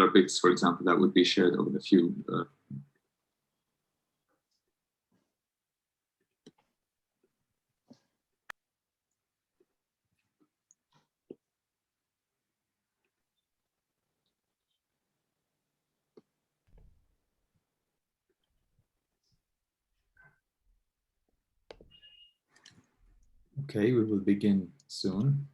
smaller bits, for example, that would be shared over the few. Okay, we will begin soon.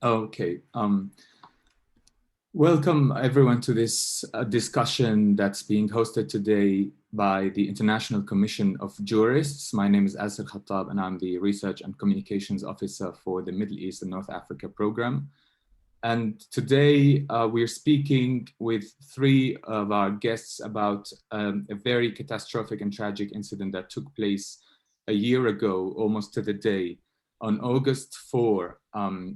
Okay. Welcome everyone to this discussion that's being hosted today by the International Commission of Jurists. My name is Asir Khattab and I'm the Research and Communications Officer for the Middle East and North Africa Program. And today we're speaking with three of our guests about a very catastrophic and tragic incident that took place a year ago, almost to the day, on August 4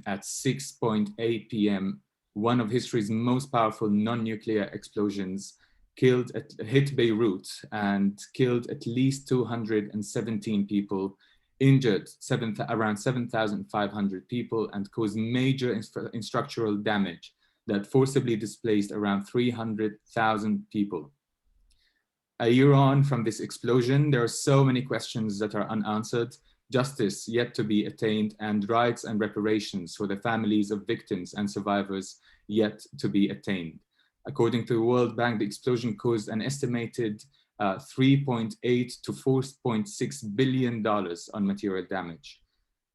at 6:08 p.m. One of history's most powerful non-nuclear explosions hit Beirut and killed at least 217 people, injured around 7,500 people, and caused major infrastructural damage that forcibly displaced around 300,000 people. A year on from this explosion, there are so many questions that are unanswered, justice yet to be attained, and rights and reparations for the families of victims and survivors yet to be attained. According to the World Bank, the explosion caused an estimated $3.8 to $4.6 billion on material damage.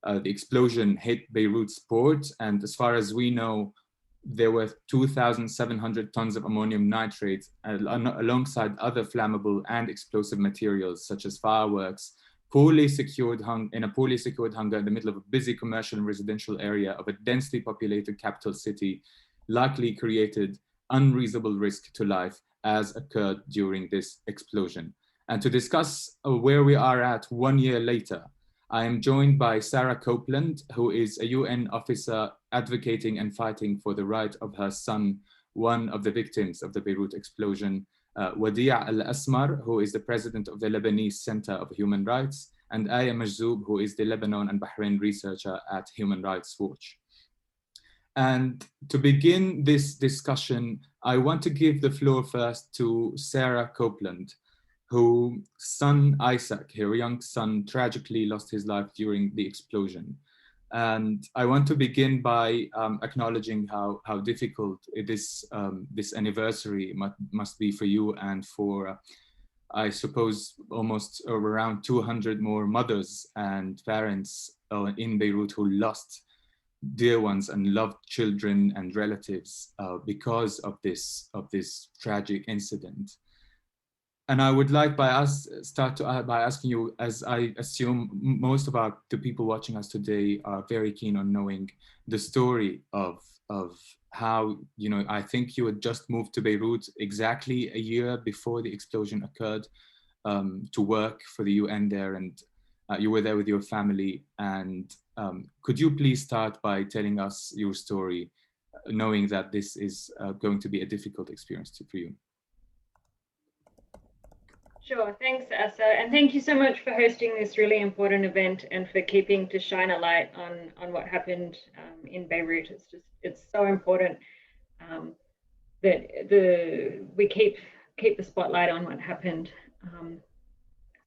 The explosion hit Beirut's port, and as far as we know, there were 2,700 tons of ammonium nitrate alongside other flammable and explosive materials such as fireworks, in a poorly secured hangar in the middle of a busy commercial and residential area of a densely populated capital city, likely created unreasonable risk to life as occurred during this explosion. And to discuss where we are at 1 year later, I am joined by Sarah Copland, who is a UN officer advocating and fighting for the right of her son, one of the victims of the Beirut explosion, Wadih al-Asmar, who is the president of the Lebanese Centre of Human Rights, and Aya Majzoub, who is the Lebanon and Bahrain researcher at Human Rights Watch. And to begin this discussion, I want to give the floor first to Sarah Copland, whose son Isaac, her young son, tragically lost his life during the explosion. And I want to begin by acknowledging how difficult this anniversary must be for you and for, I suppose, almost around 200 more mothers and parents in Beirut who lost dear ones and loved children and relatives because of this tragic incident. And I would like by asking you, as I assume most of the people watching us today are very keen on knowing the story of how, I think you had just moved to Beirut exactly a year before the explosion occurred to work for the UN there, and you were there with your family. And could you please start by telling us your story, knowing that this is going to be a difficult experience for you? Sure, thanks, Asa, and thank you so much for hosting this really important event and for keeping to shine a light on what happened in Beirut. It's so important that we keep the spotlight on what happened.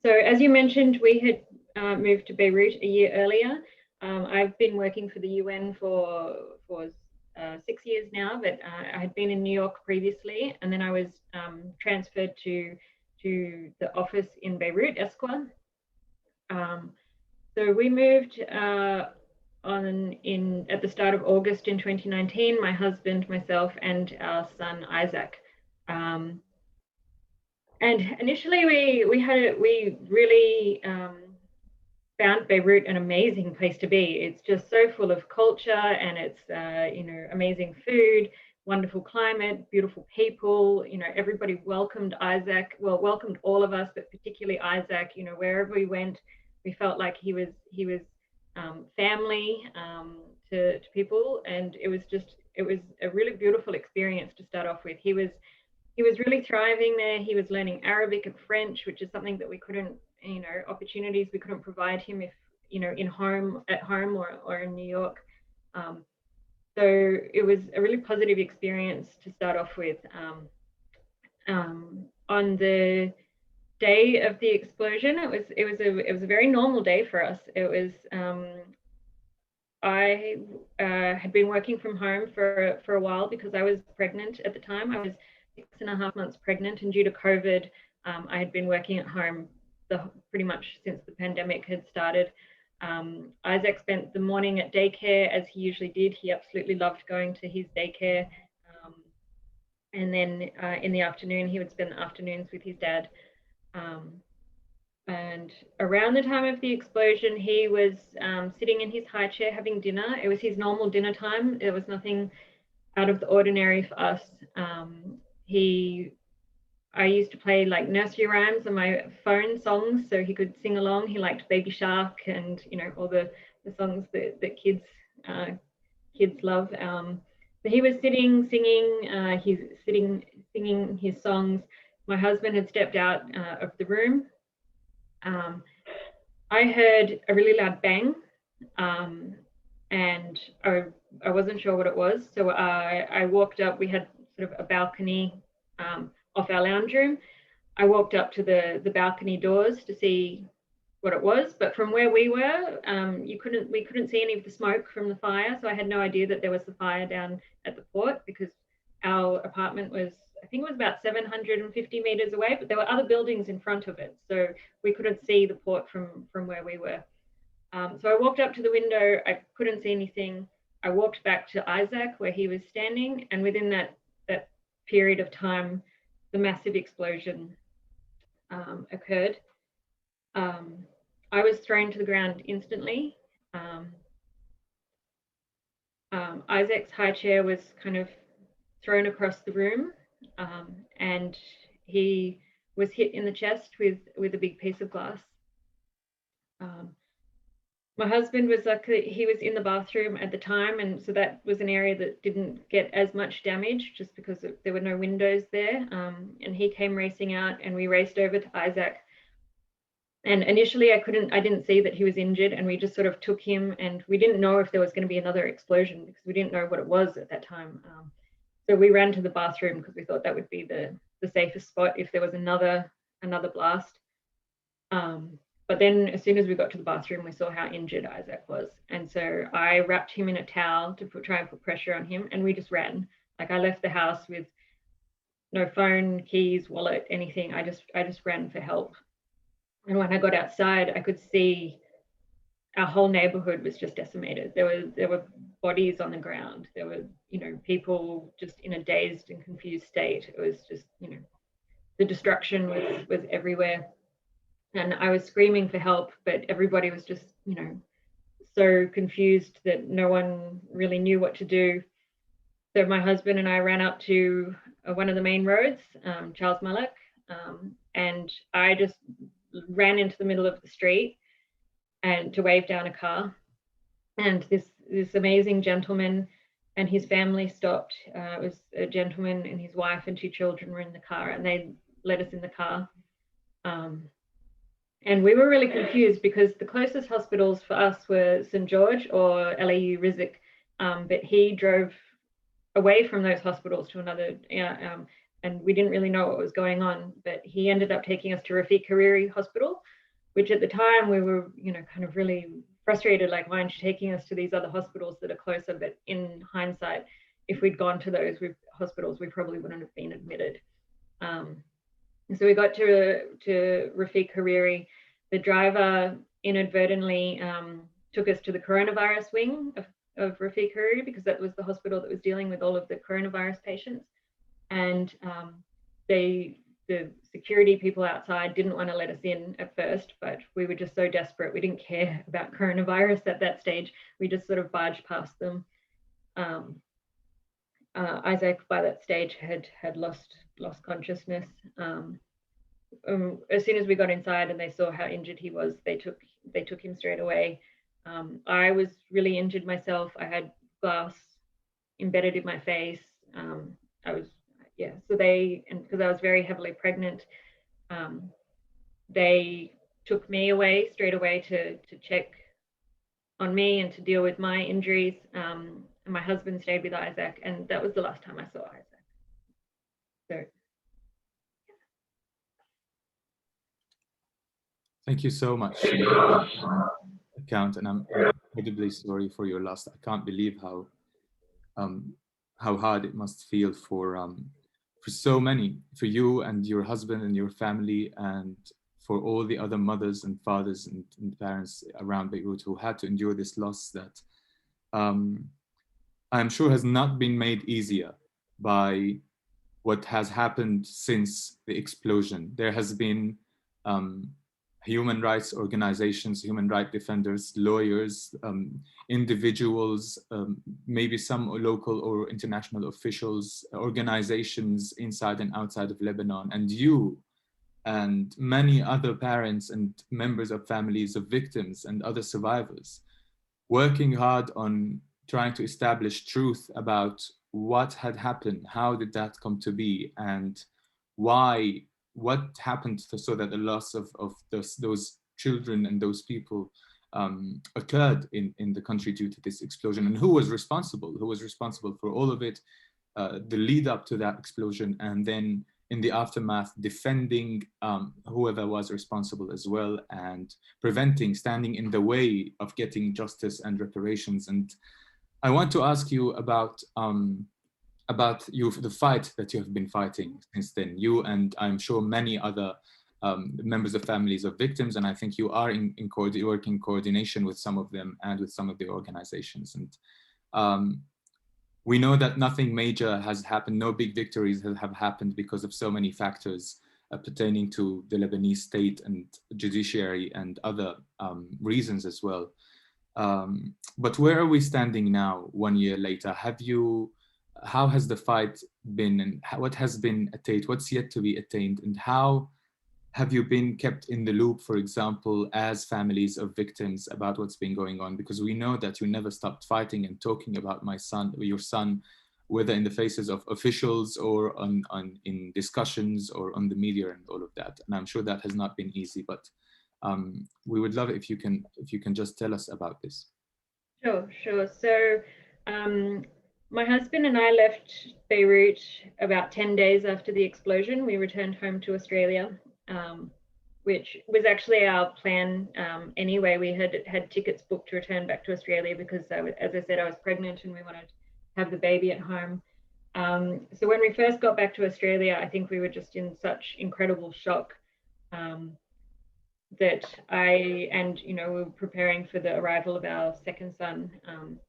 So as you mentioned, we had moved to Beirut a year earlier. I've been working for the UN for 6 years now, but I had been in New York previously, and then I was transferred to to the office in Beirut, Esquire. So we moved at the start of August in 2019, my husband, myself, and our son Isaac. And initially we really found Beirut an amazing place to be. It's just so full of culture, and it's amazing food, wonderful climate, beautiful people. Everybody welcomed Isaac, welcomed all of us, but particularly Isaac. Wherever we went, we felt like he was family to people, and it was a really beautiful experience to start off with. He was really thriving there. He was learning Arabic and French, which is something that we couldn't, opportunities we couldn't provide him if, at home or in New York. So it was a really positive experience to start off with. On the day of the explosion, it was a very normal day for us. It was I had been working from home for a while because I was pregnant at the time. I was 6.5 months pregnant, and due to COVID, I had been working at home pretty much since the pandemic had started. Isaac spent the morning at daycare, as he usually did. He absolutely loved going to his daycare. And then in the afternoon, he would spend the afternoons with his dad. And around the time of the explosion, he was sitting in his high chair having dinner. It was his normal dinner time. There was nothing out of the ordinary for us. I used to play like nursery rhymes on my phone, songs, so he could sing along. He liked Baby Shark and all the songs that kids love. So he was sitting singing. He's singing his songs. My husband had stepped out of the room. I heard a really loud bang, and I wasn't sure what it was. So I walked up. We had sort of a balcony off our lounge room. I walked up to the balcony doors to see what it was, but from where we were, we couldn't see any of the smoke from the fire. So I had no idea that there was the fire down at the port, because our apartment was, I think it was about 750 meters away, but there were other buildings in front of it, so we couldn't see the port from where we were. So I walked up to the window. I couldn't see anything. I walked back to Isaac where he was standing, and within that period of time, the massive explosion occurred. I was thrown to the ground instantly. Isaac's high chair was kind of thrown across the room, and he was hit in the chest with a big piece of glass. My husband was he was in the bathroom at the time, and so that was an area that didn't get as much damage just because there were no windows there. And he came racing out, and we raced over to Isaac. And initially I didn't see that he was injured, and we just sort of took him, and we didn't know if there was going to be another explosion because we didn't know what it was at that time. So we ran to the bathroom because we thought that would be the safest spot if there was another blast. But then as soon as we got to the bathroom, we saw how injured Isaac was. And so I wrapped him in a towel to try and put pressure on him, and we just ran. Like, I left the house with no phone, keys, wallet, anything. I just ran for help. And when I got outside, I could see our whole neighborhood was just decimated. There were bodies on the ground. There were, people just in a dazed and confused state. It was just, the destruction was everywhere. And I was screaming for help, but everybody was just, so confused that no one really knew what to do. So my husband and I ran up to one of the main roads, Charles Malak, and I just ran into the middle of the street and to wave down a car. And this amazing gentleman and his family stopped. It was a gentleman and his wife and 2 children were in the car, and they let us in the car. And we were really confused because the closest hospitals for us were St. George or LAU Rizik, but he drove away from those hospitals to another, and we didn't really know what was going on, but he ended up taking us to Rafiq Hariri Hospital, which at the time we were, kind of really frustrated, like, why aren't you taking us to these other hospitals that are closer? But in hindsight, if we'd gone to those hospitals, we probably wouldn't have been admitted. And so we got to Rafiq Hariri. The driver inadvertently took us to the coronavirus wing of Rafiq Hariri, because that was the hospital that was dealing with all of the coronavirus patients. And the security people outside didn't want to let us in at first, but we were just so desperate. We didn't care about coronavirus at that stage. We just sort of barged past them. Isaac by that stage had lost consciousness. As soon as we got inside and they saw how injured he was, they took him straight away. I was really injured myself. I had glass embedded in my face. So because I was very heavily pregnant, they took me away straight away to check on me and to deal with my injuries. And my husband stayed with Isaac, and that was the last time I saw Isaac. So. Thank you so much, account, and I'm incredibly sorry for your loss. I can't believe how hard it must feel for so many, for you and your husband and your family, and for all the other mothers and fathers and parents around Beirut who had to endure this loss that I'm sure has not been made easier by what has happened since the explosion. There has been human rights organizations, human rights defenders, lawyers, individuals, maybe some local or international officials, organizations inside and outside of Lebanon, and you and many other parents and members of families of victims and other survivors, working hard on trying to establish truth about what had happened, how did that come to be, and why, what happened so that the loss of those children and those people occurred in the country due to this explosion, and who was responsible for all of it, the lead up to that explosion, and then in the aftermath, defending whoever was responsible as well, and standing in the way of getting justice and reparations. And I want to ask you about the fight that you have been fighting since then, you and I'm sure many other members of families of victims, and I think you are working in coordination with some of them and with some of the organizations. And we know that nothing major has happened, no big victories have happened because of so many factors pertaining to the Lebanese state and judiciary and other reasons as well. But where are we standing now, 1 year later? How has the fight been, and what has been attained, what's yet to be attained, and how have you been kept in the loop, for example, as families of victims about what's been going on? Because we know that you never stopped fighting and talking about your son, whether in the faces of officials or in discussions or on the media and all of that. And I'm sure that has not been easy, but we would love it if you can just tell us about this. Sure. So my husband and I left Beirut about 10 days after the explosion. We returned home to Australia, which was actually our plan anyway. We had tickets booked to return back to Australia because, as I said, I was pregnant and we wanted to have the baby at home. So when we first got back to Australia, I think we were just in such incredible shock that we were preparing for the arrival of our second son.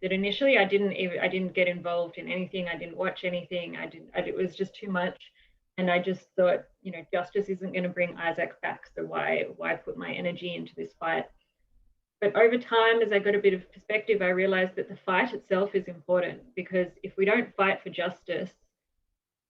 That initially I didn't get involved in anything. I didn't watch anything. It was just too much. And I just thought, justice isn't going to bring Isaac back. So why put my energy into this fight? But over time, as I got a bit of perspective, I realized that the fight itself is important, because if we don't fight for justice,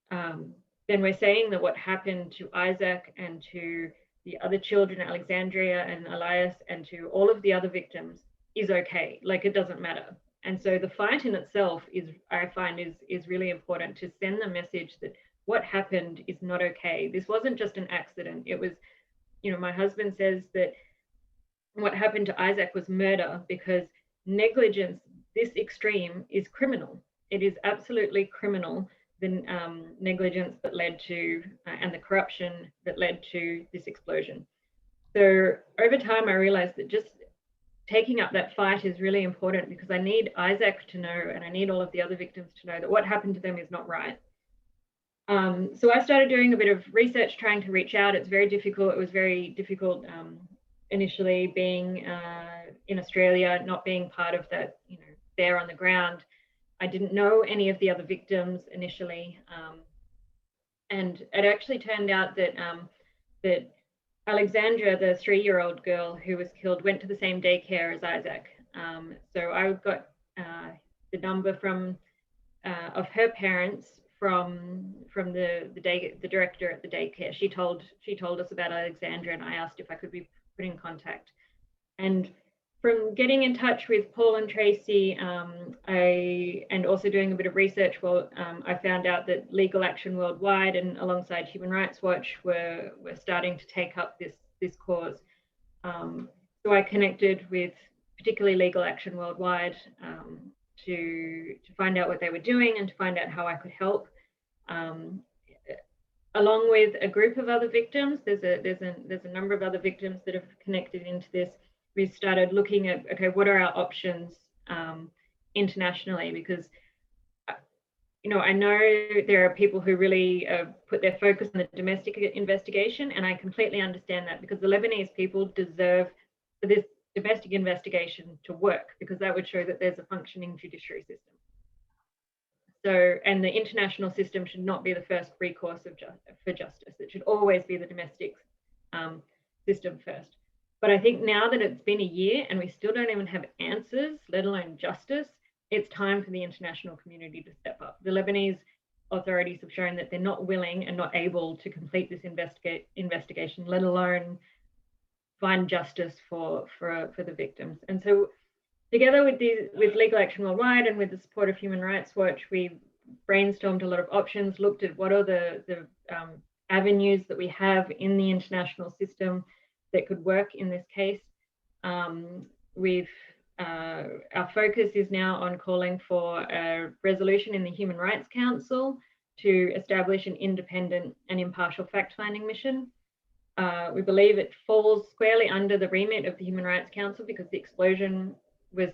then we're saying that what happened to Isaac and to the other children, Alexandria and Elias, and to all of the other victims is okay. Like, it doesn't matter. And so the fight in itself I find is really important, to send the message that what happened is not okay. This wasn't just an accident. It was, my husband says that what happened to Isaac was murder, because negligence this extreme is criminal. It is absolutely criminal, the negligence that led to and the corruption that led to this explosion. So over time, I realized that just taking up that fight is really important, because I need Isaac to know, and I need all of the other victims to know, that what happened to them is not right. So I started doing a bit of research, trying to reach out. It's very difficult. It was very difficult initially being in Australia, not being part of that, there on the ground. I didn't know any of the other victims initially. And it actually turned out that that Alexandra, the 3-year-old girl who was killed, went to the same daycare as Isaac. So I got the number from of her parents from the director at the daycare. She told us about Alexandra, and I asked if I could be put in contact. And from getting in touch with Paul and Tracy, and also doing a bit of research, I found out that Legal Action Worldwide and alongside Human Rights Watch were starting to take up this cause. So I connected with particularly Legal Action Worldwide to find out what they were doing and to find out how I could help. Along with a group of other victims, there's a number of other victims that have connected into this. We started looking at, okay, what are our options internationally? Because I know there are people who really put their focus on the domestic investigation, and I completely understand that, because the Lebanese people deserve for this domestic investigation to work, because that would show that there's a functioning judiciary system. So, and the international system should not be the first recourse for justice. It should always be the domestic system first. But I think now that it's been a year and we still don't even have answers, let alone justice, it's time for the international community to step up. The Lebanese authorities have shown that they're not willing and not able to complete this investigation, let alone find justice for the victims. And so together with Legal Action Worldwide and with the support of Human Rights Watch, we brainstormed a lot of options, looked at what are the avenues that we have in the international system that could work in this case. Our focus is now on calling for a resolution in the Human Rights Council to establish an independent and impartial fact-finding mission. We believe it falls squarely under the remit of the Human Rights Council, because the explosion was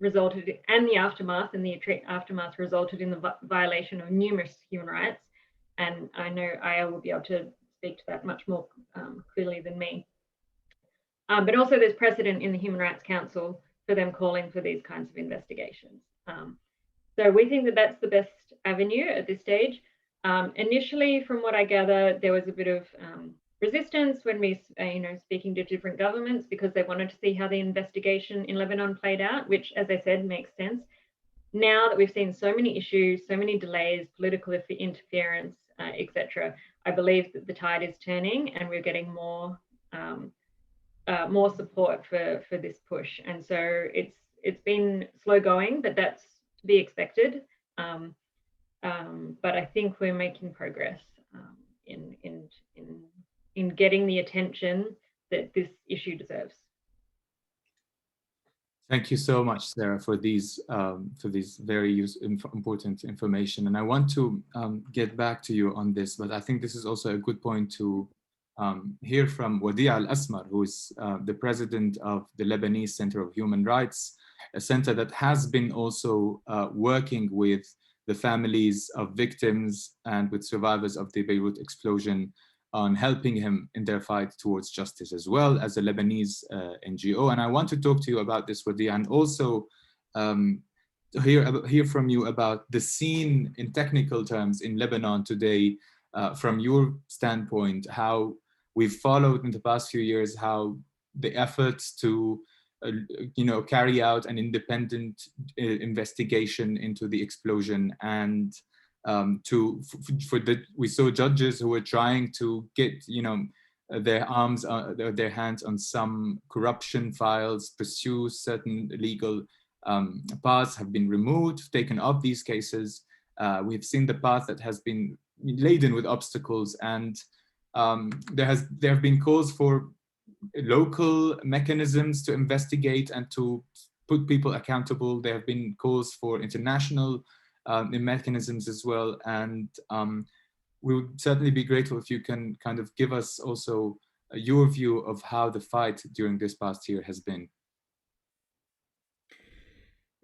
resulted, and the aftermath resulted in the violation of numerous human rights. And I know Aya will be able to speak to that much more clearly than me. But also there's precedent in the Human Rights Council for them calling for these kinds of investigations. So we think that that's the best avenue at this stage. Initially, from what I gather, there was a bit of resistance when we, speaking to different governments, because they wanted to see how the investigation in Lebanon played out, which, as I said, makes sense. Now that we've seen so many issues, so many delays, political interference, etc., I believe that the tide is turning and we're getting more support for this push. And so it's been slow going, but that's to be expected. But I think we're making progress in getting the attention that this issue deserves. Thank you so much, Sarah, for these very important information. And I want to get back to you on this, but I think this is also a good point to hear from Wadih al-Asmar, who is the president of the Lebanese Centre of Human Rights, a center that has been also working with the families of victims and with survivors of the Beirut explosion on helping him in their fight towards justice, as well as a Lebanese NGO. And I want to talk to you about this, Wadih, and also hear from you about the scene in technical terms in Lebanon today, from your standpoint, how we've followed in the past few years, how the efforts to carry out an independent investigation into the explosion, and we saw judges who were trying to get their hands on some corruption files, pursue certain legal paths have been removed, taken off these cases. We've seen the path that has been laden with obstacles, and there have been calls for local mechanisms to investigate and to put people accountable. There have been calls for international mechanisms as well. And we would certainly be grateful if you can kind of give us also your view of how the fight during this past year has been.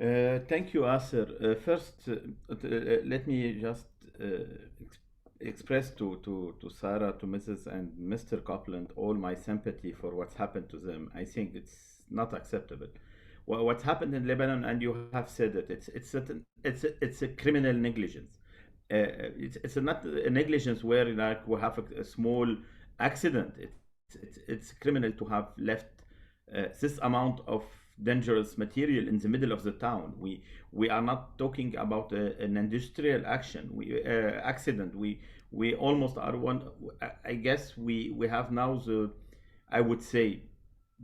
Thank you, Asir. First, let me just express to Sarah, to Mrs. and Mr. Copland all my sympathy for what's happened to them. I think it's not acceptable. What's happened in Lebanon, and you have said it, it's a criminal negligence. It's not a negligence where like we have a small accident. It's criminal to have left this amount of dangerous material in the middle of the town. We are not talking about an industrial action. We accident. We almost are one. I guess we have now the, I would say,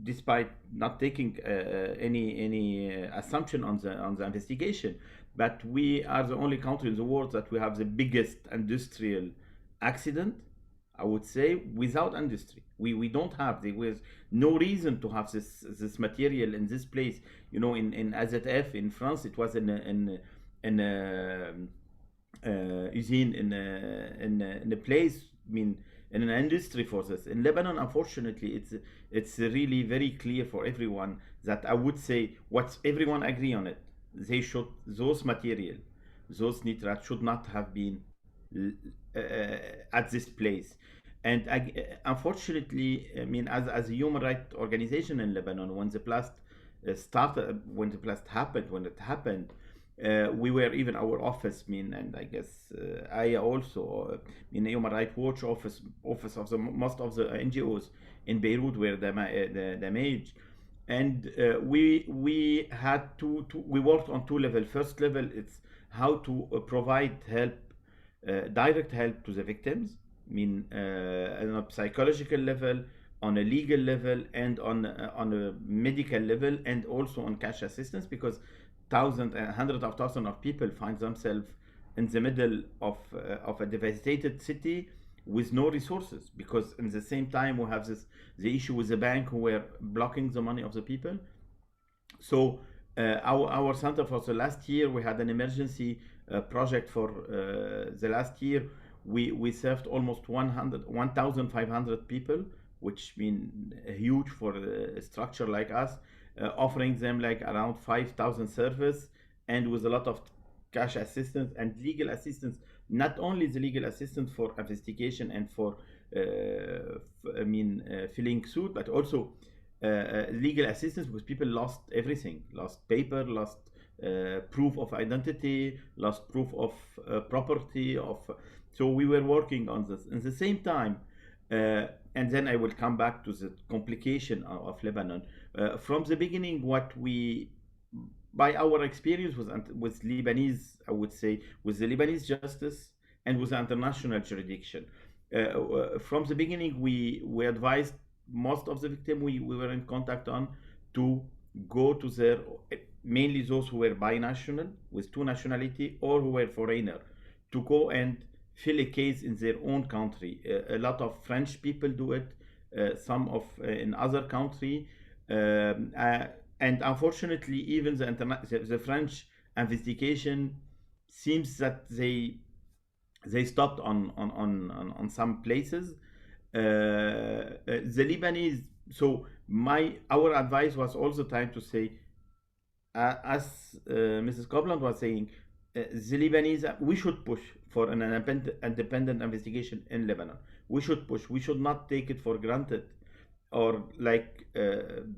despite not taking any assumption on the investigation, but we are the only country in the world that we have the biggest industrial accident, I would say, without industry. We don't have, there was no reason to have this material in this place. You know, in AZF in France, it was in usine in a place, I mean, in an industry for this. In Lebanon, unfortunately, it's really very clear for everyone that I would say what everyone agree on it. They should, those material, those nitrates should not have been at this place. And unfortunately, I mean, as a human rights organization in Lebanon, when the blast started, when the blast happened, when it happened, we were even our office, I mean, and I guess Aya also, in Human Rights Watch office of the most of the NGOs in Beirut were damaged, and we had we worked on two levels. First level, it's how to provide help, direct help to the victims. I mean, on a psychological level, on a legal level, and on a medical level, and also on cash assistance, because thousands and hundreds of thousands of people find themselves in the middle of a devastated city with no resources, because in the same time we have the issue with the bank who were blocking the money of the people. So our center for the last year, we had an emergency project for the last year. We served almost 1,500 people, which mean huge for a structure like us, offering them like around 5,000 service, and with a lot of cash assistance and legal assistance. Not only the legal assistance for investigation and for filling suit, but also legal assistance because people lost everything, lost paper, lost proof of identity, lost proof of property. So we were working on this. At the same time, and then I will come back to the complication of Lebanon. From the beginning, what we, by our experience with Lebanese, I would say, with the Lebanese justice and with the international jurisdiction, from the beginning, we advised most of the victims we were in contact on to go to their, mainly those who were binational with two nationality or who were foreigner, to go and fill a case in their own country. A lot of French people do it, some of in other country, and unfortunately, even the French investigation seems that they stopped on some places. The Lebanese. So our advice was all the time to say, as Mrs. Copland was saying, the Lebanese, we should push for an independent investigation in Lebanon. We should push. We should not take it for granted, or like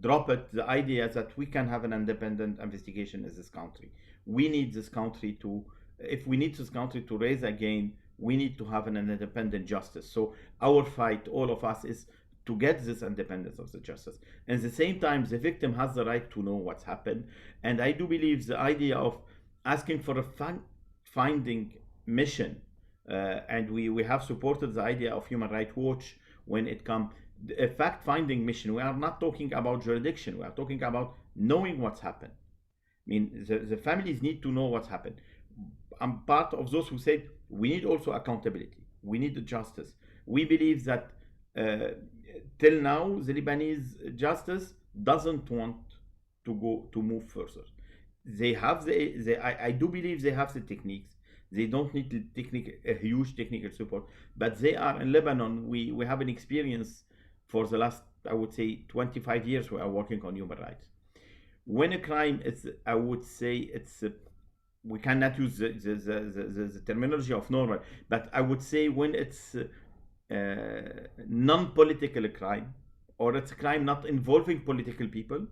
drop it, the idea that we can have an independent investigation in this country. We need this country to, if we need this country to raise again, we need to have an independent justice. So our fight, all of us, is to get this independence of the justice. And at the same time, the victim has the right to know what's happened. And I do believe the idea of asking for a fact-finding mission, and we have supported the idea of Human Rights Watch when it comes a fact-finding mission. We are not talking about jurisdiction. We are talking about knowing what's happened. I mean, the families need to know what's happened. I'm part of those who said we need also accountability. We need justice. We believe that till now the Lebanese justice doesn't want to move further. They have I do believe they have the techniques. They don't need a huge technical support, but they are in Lebanon. We have an experience for the last, I would say, 25 years. We are working on human rights. When a crime is, I would say, it's we cannot use the terminology of normal, but I would say when it's non-political crime, or it's a crime not involving political people,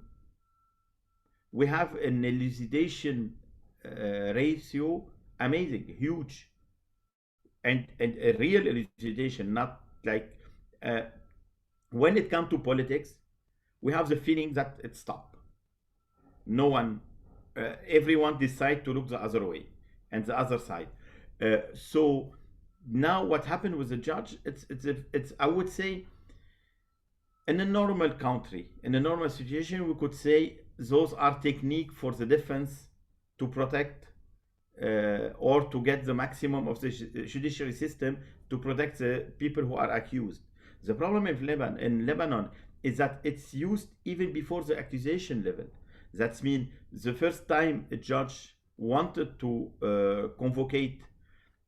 we have an elucidation ratio amazing, huge, and a real elucidation, not like when it comes to politics, we have the feeling that it stopped. No one, everyone decide to look the other way and the other side. So now what happened with the judge, it's I would say, in a normal country, in a normal situation, we could say those are technique for the defense to protect or to get the maximum of the judiciary system to protect the people who are accused. The problem in Lebanon is that it's used even before the accusation level. That means the first time a judge wanted to convocate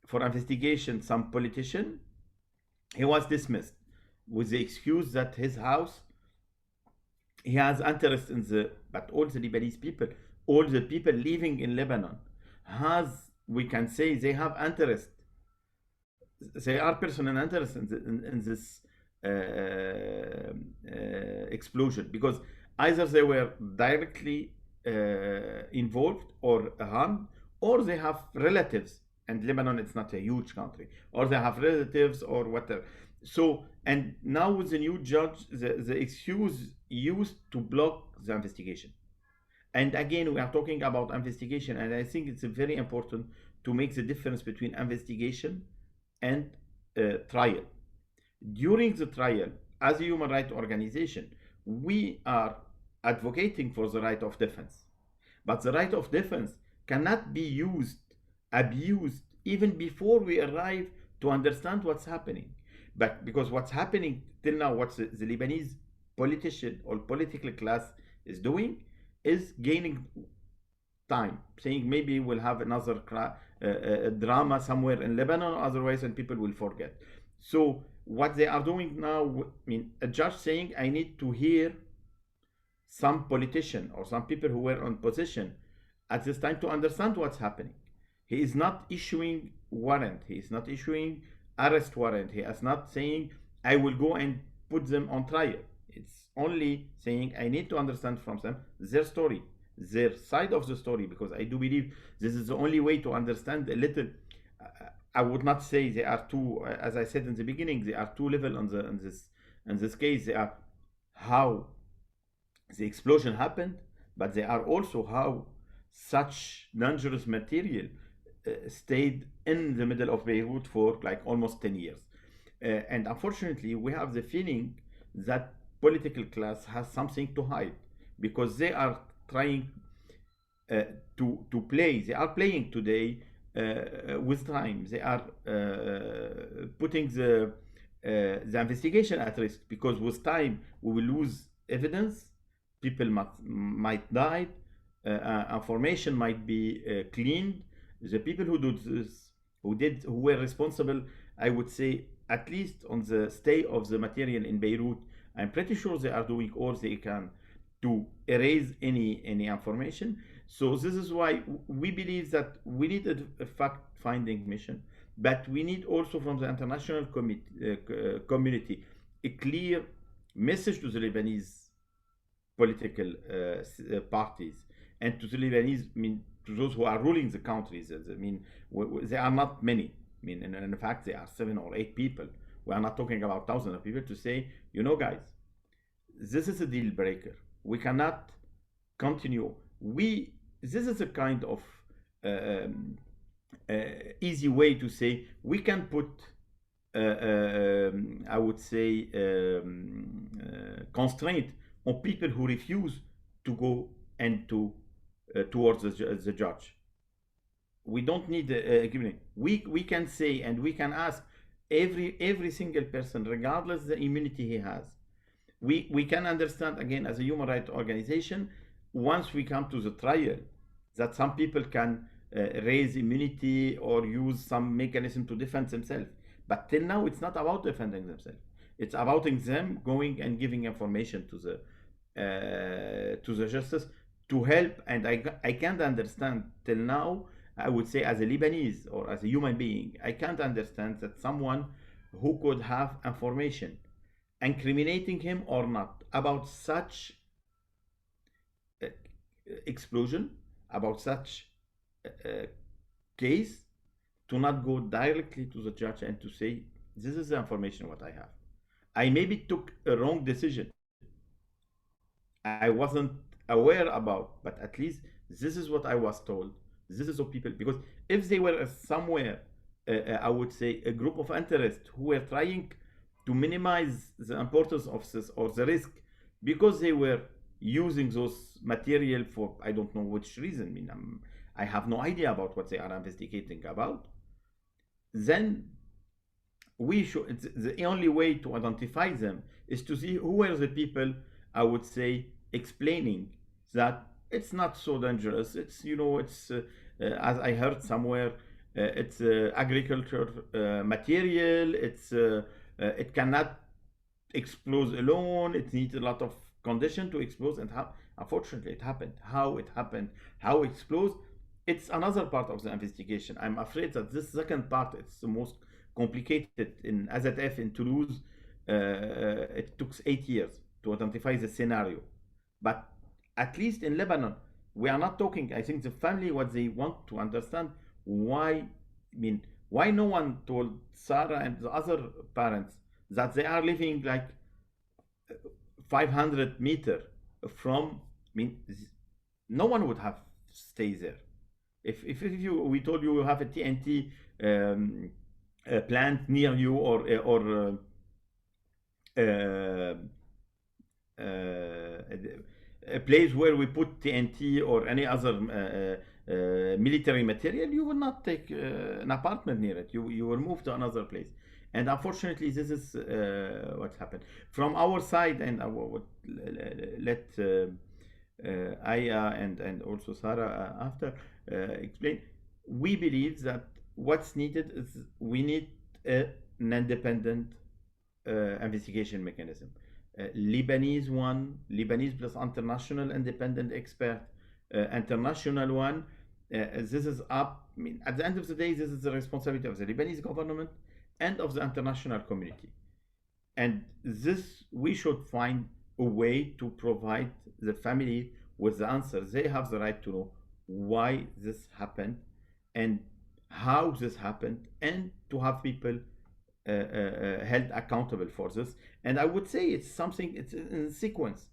for investigation some politician, he was dismissed with the excuse that his house, he has interest in but all the Lebanese people, all the people living in Lebanon we can say they have interest. They are personal interest in this explosion, because either they were directly involved or harmed, or they have relatives, and Lebanon it's not a huge country, or they have relatives or whatever. So, and now with the new judge, the excuse used to block the investigation. And again, we are talking about investigation, and I think it's very important to make the difference between investigation and trial. During the trial, as a human rights organization, we are advocating for the right of defense. But the right of defense cannot be abused, even before we arrive to understand what's happening. But because what's happening till now, what the Lebanese politician or political class is doing is gaining time, saying maybe we'll have another drama somewhere in Lebanon, otherwise, and people will forget. So what they are doing now, I mean, a judge saying, I need to hear some politician or some people who were on position at this time to understand what's happening. He is not issuing warrant. He is not issuing arrest warrant. He is not saying, I will go and put them on trial. It's only saying, I need to understand from them their story, their side of the story, because I do believe this is the only way to understand a little. I would not say they are two, as I said in the beginning, they are two levels in this case. They are how the explosion happened, but they are also how such dangerous material stayed in the middle of Beirut for like almost 10 years. And unfortunately, we have the feeling that political class has something to hide, because they are trying to play. They are playing today with time. They are putting the investigation at risk, because with time we will lose evidence. People might die. Information might be cleaned. The people who do this, who were responsible, I would say, at least on the stay of the material in Beirut, I'm pretty sure they are doing all they can to erase any information. So this is why we believe that we need a fact-finding mission, but we need also from the international community a clear message to the Lebanese political parties and to the Lebanese, I mean, to those who are ruling the countries. I mean, there are not many. I mean, in fact, there are 7 or 8 people. We are not talking about thousands of people, to say, you know, guys, this is a deal breaker. We cannot continue. This is a kind of easy way to say we can put, I would say, constraint on people who refuse to go and towards the judge. We don't need agreement. We can say, and we can ask every single person, regardless the immunity he has. We can understand, again, as a human rights organization, once we come to the trial, that some people can raise immunity or use some mechanism to defend themselves. But till now, it's not about defending themselves. It's about them going and giving information to the justice to help. And I can't understand till now I would say as a Lebanese or as a human being, I can't understand that someone who could have information incriminating him or not about such uh, explosion, about such case, to not go directly to the judge and to say, this is the information what I have. I maybe took a wrong decision. I wasn't aware about, but at least this is what I was told. This is what people, because if they were somewhere, I would say a group of interests who were trying to minimize the importance of this or the risk because they were using those material for I don't know which reason. I mean, I have no idea about what they are investigating about. Then we should, the only way to identify them is to see who were the people, I would say, explaining that it's not so dangerous. It's, you know, it's as I heard somewhere, it's agriculture material. It's it cannot explode alone. It needs a lot of condition to explode, and how unfortunately it happened. How it happened, how it explodes, it's another part of the investigation. I'm afraid that this second part, it's the most complicated. In AZF in Toulouse, it took 8 years to identify the scenario. But at least in Lebanon, we are not talking. I think the family, what they want to understand, why, I mean, why no one told Sarah and the other parents that they are living like 500 meters from, I mean, no one would have stayed there. If you, we told you have a TNT plant near you, or a place where we put TNT or any other military material, you will not take an apartment near it. You will move to another place. And unfortunately, this is what happened. From our side, and I would let Aya and also Sarah after explain, we believe that what's needed is we need an independent investigation mechanism. Lebanese one, Lebanese plus international independent expert, international one. This is up. I mean, at the end of the day, this is the responsibility of the Lebanese government and of the international community. And this, we should find a way to provide the family with the answer. They have the right to know why this happened and how this happened, and to have people held accountable for this. And I would say it's something, it's in sequence,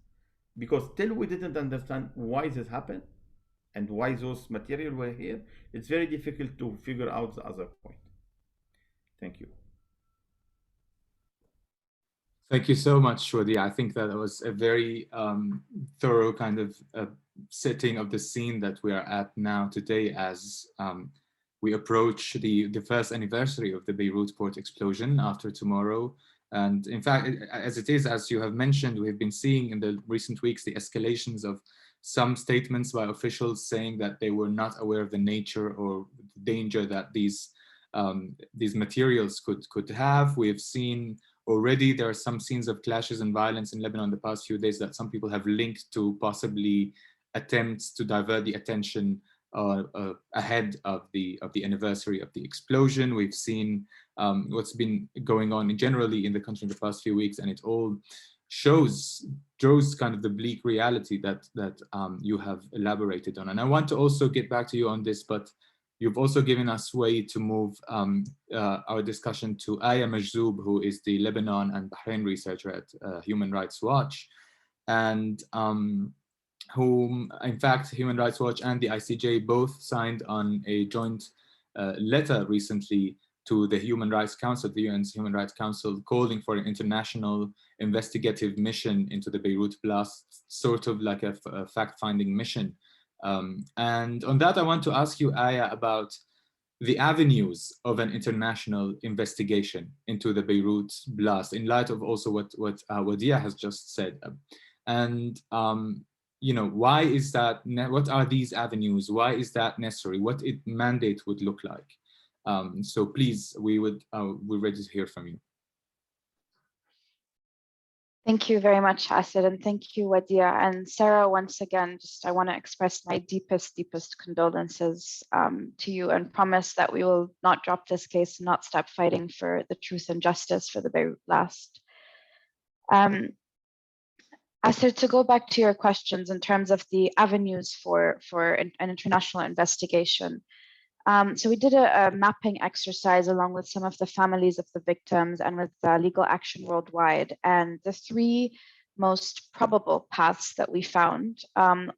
because till we didn't understand why this happened and why those material were here, it's very difficult to figure out the other point. Thank you. Thank you so much, Wadih. I think that was a very thorough kind of setting of the scene that we are at now today, as we approach the first anniversary of the Beirut port explosion after tomorrow. And in fact, as it is, as you have mentioned, we've been seeing in the recent weeks the escalations of some statements by officials saying that they were not aware of the nature or the danger that these materials could have. We have seen already there are some scenes of clashes and violence in Lebanon the past few days that some people have linked to possibly attempts to divert the attention ahead of the anniversary of the explosion. We've seen what's been going on generally in the country in the past few weeks, and it all shows kind of the bleak reality that you have elaborated on. And I want to also get back to you on this, but you've also given us way to move our discussion to Aya Majzoub, who is the Lebanon and Bahrain researcher at Human Rights Watch, and whom, in fact, Human Rights Watch and the ICJ both signed on a joint letter recently to the Human Rights Council, the UN's Human Rights Council, calling for an international investigative mission into the Beirut blast, sort of like a fact-finding mission. And on that, I want to ask you, Aya, about the avenues of an international investigation into the Beirut blast, in light of also what Wadih has just said. And you know, why is that? What are these avenues? Why is that necessary? What its mandate would look like? So please, we're ready to hear from you. Thank you very much, Asad, and thank you, Wadih. And Sarah, once again, I want to express my deepest condolences to you and promise that we will not drop this case and not stop fighting for the truth and justice for the Beirut blast. Asad, to go back to your questions in terms of the avenues for an international investigation. So we did a mapping exercise along with some of the families of the victims and with Legal Action Worldwide. And the three most probable paths that we found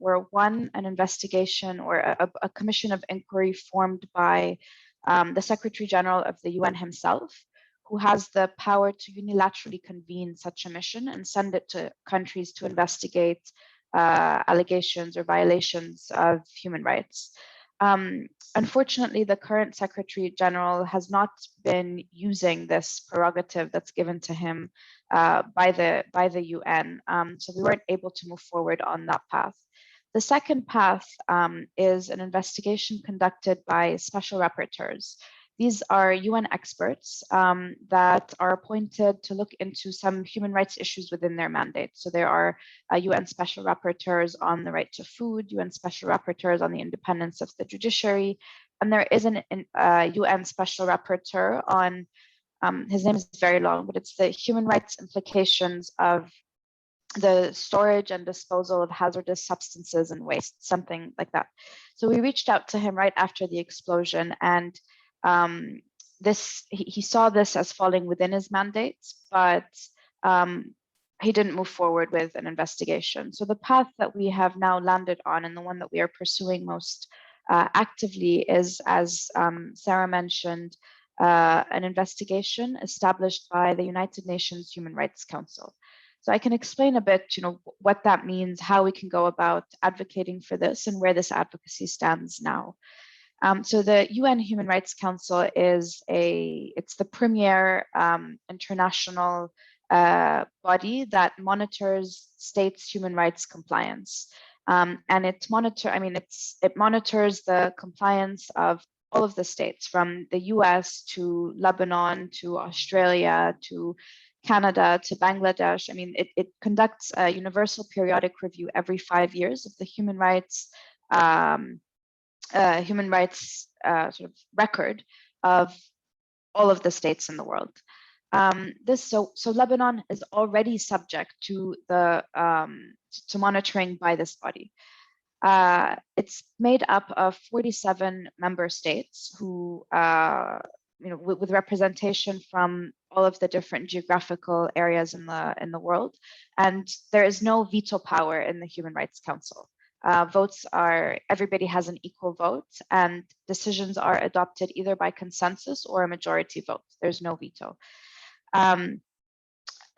were one, an investigation or a commission of inquiry formed by the Secretary General of the UN himself, who has the power to unilaterally convene such a mission and send it to countries to investigate allegations or violations of human rights. Unfortunately, the current Secretary General has not been using this prerogative that's given to him by the UN, so we weren't able to move forward on that path. The second path is an investigation conducted by special rapporteurs. These are UN experts that are appointed to look into some human rights issues within their mandate. So there are UN special rapporteurs on the right to food, UN special rapporteurs on the independence of the judiciary, and there is an UN special rapporteur on, his name is very long, but it's the human rights implications of the storage and disposal of hazardous substances and waste, something like that. So we reached out to him right after the explosion, and he saw this as falling within his mandates, but he didn't move forward with an investigation. So the path that we have now landed on, and the one that we are pursuing most actively, is, as Sarah mentioned, an investigation established by the United Nations Human Rights Council. So I can explain a bit, what that means, how we can go about advocating for this, and where this advocacy stands now. So the UN Human Rights Council it's the premier international body that monitors states' human rights compliance, and it monitors the compliance of all of the states, from the US to Lebanon to Australia to Canada to Bangladesh. It conducts a universal periodic review every 5 years of the human rights sort of record of all of the states in the world. So Lebanon is already subject to the to monitoring by this body. It's made up of 47 member states who, with representation from all of the different geographical areas in the world, and there is no veto power in the Human Rights Council. Everybody has an equal vote, and decisions are adopted either by consensus or a majority vote. There's no veto.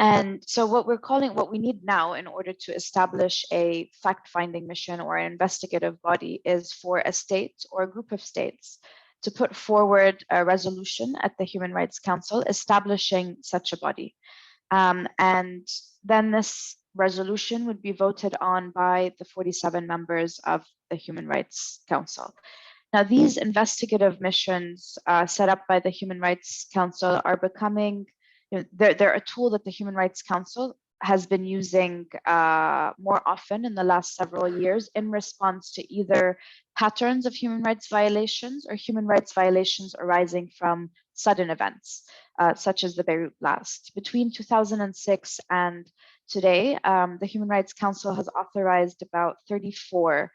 And so what we need now in order to establish a fact-finding mission or an investigative body is for a state or a group of states to put forward a resolution at the Human Rights Council establishing such a body. And then this resolution would be voted on by the 47 members of the Human Rights Council. Now, these investigative missions set up by the Human Rights Council are becoming, they're a tool that the Human Rights Council has been using more often in the last several years in response to either patterns of human rights violations or human rights violations arising from sudden events, such as the Beirut blast. Between 2006 and today, the Human Rights Council has authorized about 34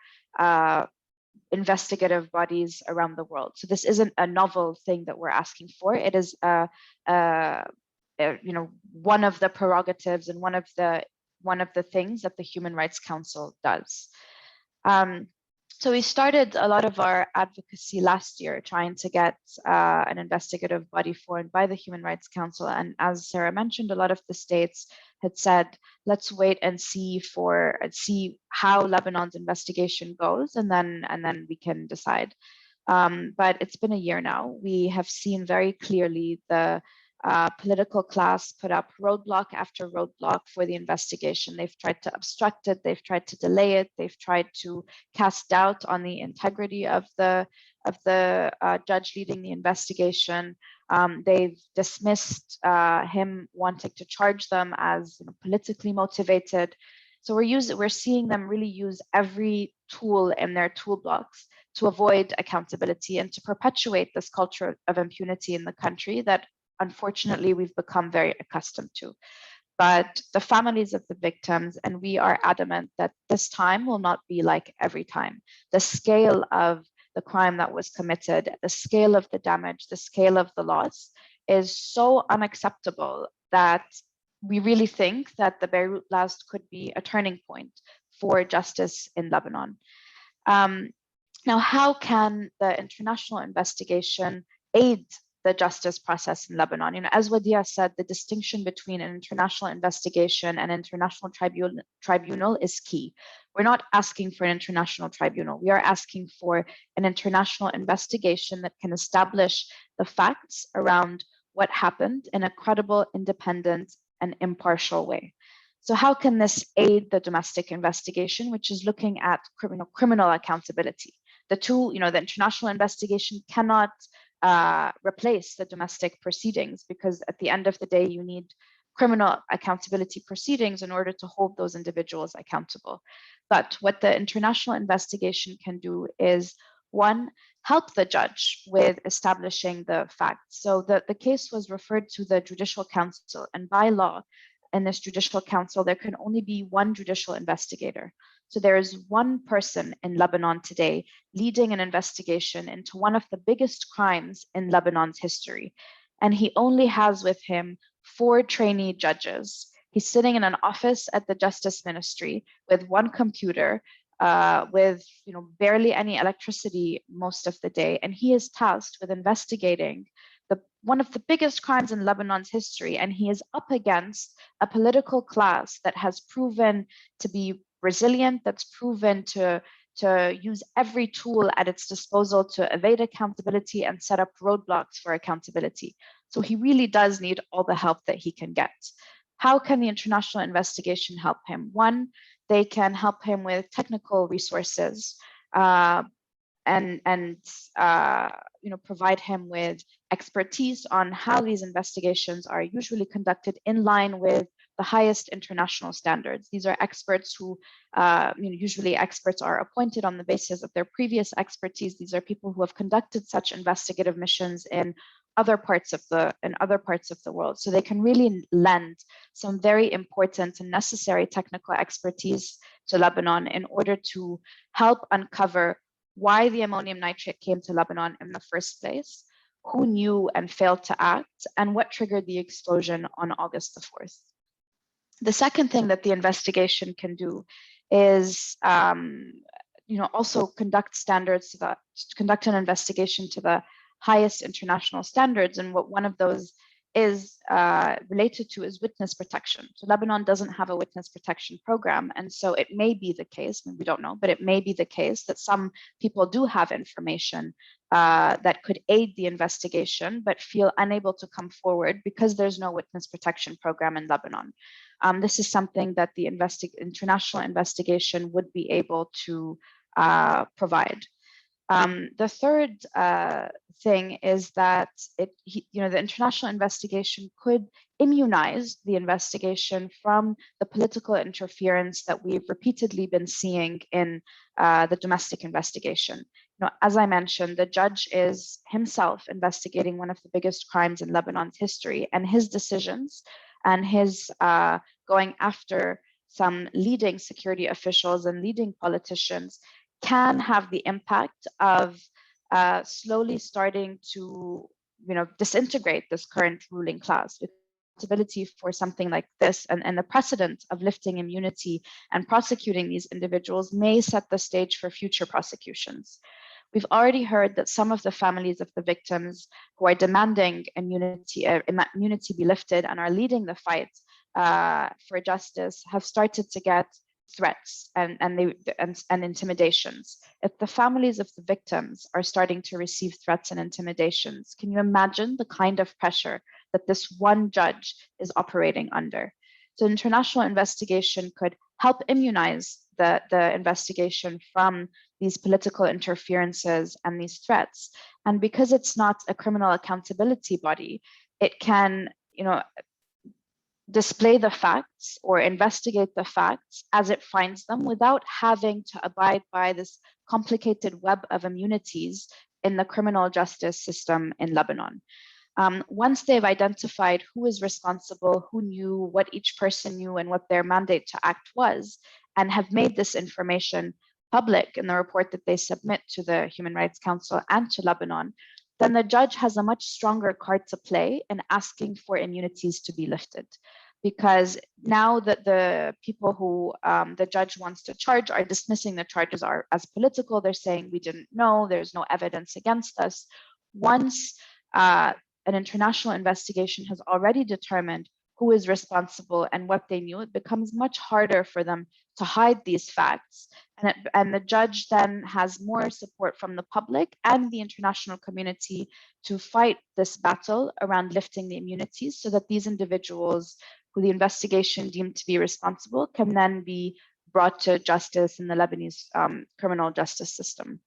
investigative bodies around the world. So this isn't a novel thing that we're asking for. It is one of the prerogatives and one of the things that the Human Rights Council does. So we started a lot of our advocacy last year trying to get an investigative body formed by the Human Rights Council. And as Sarah mentioned, a lot of the states had said, let's wait and see how Lebanon's investigation goes, and then we can decide. But it's been a year now. We have seen very clearly the political class put up roadblock after roadblock for the investigation. They've tried to obstruct it, they've tried to delay it, they've tried to cast doubt on the integrity of the judge leading the investigation. They've dismissed him wanting to charge them as politically motivated. So we're seeing them really use every tool in their toolbox to avoid accountability and to perpetuate this culture of impunity in the country that unfortunately we've become very accustomed to. But the families of the victims, and we are adamant that this time will not be like every time. The scale of the crime that was committed, the scale of the damage, the scale of the loss is so unacceptable that we really think that the Beirut blast could be a turning point for justice in Lebanon. Now, how can the international investigation aid the justice process in Lebanon? As Wadih said, the distinction between an international investigation and international tribunal is key. We're not asking for an international tribunal. We are asking for an international investigation that can establish the facts around what happened in a credible, independent, and impartial way. So how can this aid the domestic investigation, which is looking at criminal accountability? The international investigation cannot replace the domestic proceedings, because at the end of the day, you need criminal accountability proceedings in order to hold those individuals accountable. But what the international investigation can do is, one, help the judge with establishing the facts. So the case was referred to the Judicial Council, and by law, in this Judicial Council, there can only be one judicial investigator. So there is one person in Lebanon today leading an investigation into one of the biggest crimes in Lebanon's history. And he only has with him 4 trainee judges. He's sitting in an office at the Justice Ministry with one computer, with barely any electricity most of the day. And he is tasked with investigating one of the biggest crimes in Lebanon's history. And he is up against a political class that has proven to be resilient, that's proven to use every tool at its disposal to evade accountability and set up roadblocks for accountability. So he really does need all the help that he can get. How can the international investigation help him? One, they can help him with technical resources and provide him with expertise on how these investigations are usually conducted in line with the highest international standards. These are experts who, usually experts are appointed on the basis of their previous expertise. These are people who have conducted such investigative missions in other parts of the world. So they can really lend some very important and necessary technical expertise to Lebanon in order to help uncover why the ammonium nitrate came to Lebanon in the first place, who knew and failed to act, and what triggered the explosion on August the 4th. The second thing that the investigation can do is also conduct an investigation to the highest international standards. And what one of those is related to is witness protection. So Lebanon doesn't have a witness protection program. And so it may be the case, we don't know, but it may be the case that some people do have information that could aid the investigation, but feel unable to come forward because there's no witness protection program in Lebanon. This is something that the international investigation would be able to provide. The third thing is that the international investigation could immunize the investigation from the political interference that we've repeatedly been seeing in the domestic investigation. As I mentioned, the judge is himself investigating one of the biggest crimes in Lebanon's history, and his decisions and his going after some leading security officials and leading politicians can have the impact of slowly starting to, disintegrate this current ruling class. Responsibility for something like this and the precedent of lifting immunity and prosecuting these individuals may set the stage for future prosecutions. We've already heard that some of the families of the victims who are demanding immunity be lifted and are leading the fight for justice have started to get threats and intimidations. If the families of the victims are starting to receive threats and intimidations, can you imagine the kind of pressure that this one judge is operating under. So international investigation could help immunize the investigation from these political interferences and these threats. And because it's not a criminal accountability body, it can, display the facts or investigate the facts as it finds them without having to abide by this complicated web of immunities in the criminal justice system in Lebanon. Once they've identified who is responsible, who knew, what each person knew, and what their mandate to act was, and have made this information public in the report that they submit to the Human Rights Council and to Lebanon, then the judge has a much stronger card to play in asking for immunities to be lifted. Because now that the people who the judge wants to charge are dismissing the charges as political, they're saying we didn't know, there's no evidence against us. Once an international investigation has already determined who is responsible and what they knew, it becomes much harder for them to hide these facts. And the judge then has more support from the public and the international community to fight this battle around lifting the immunities so that these individuals who the investigation deemed to be responsible can then be brought to justice in the Lebanese criminal justice system.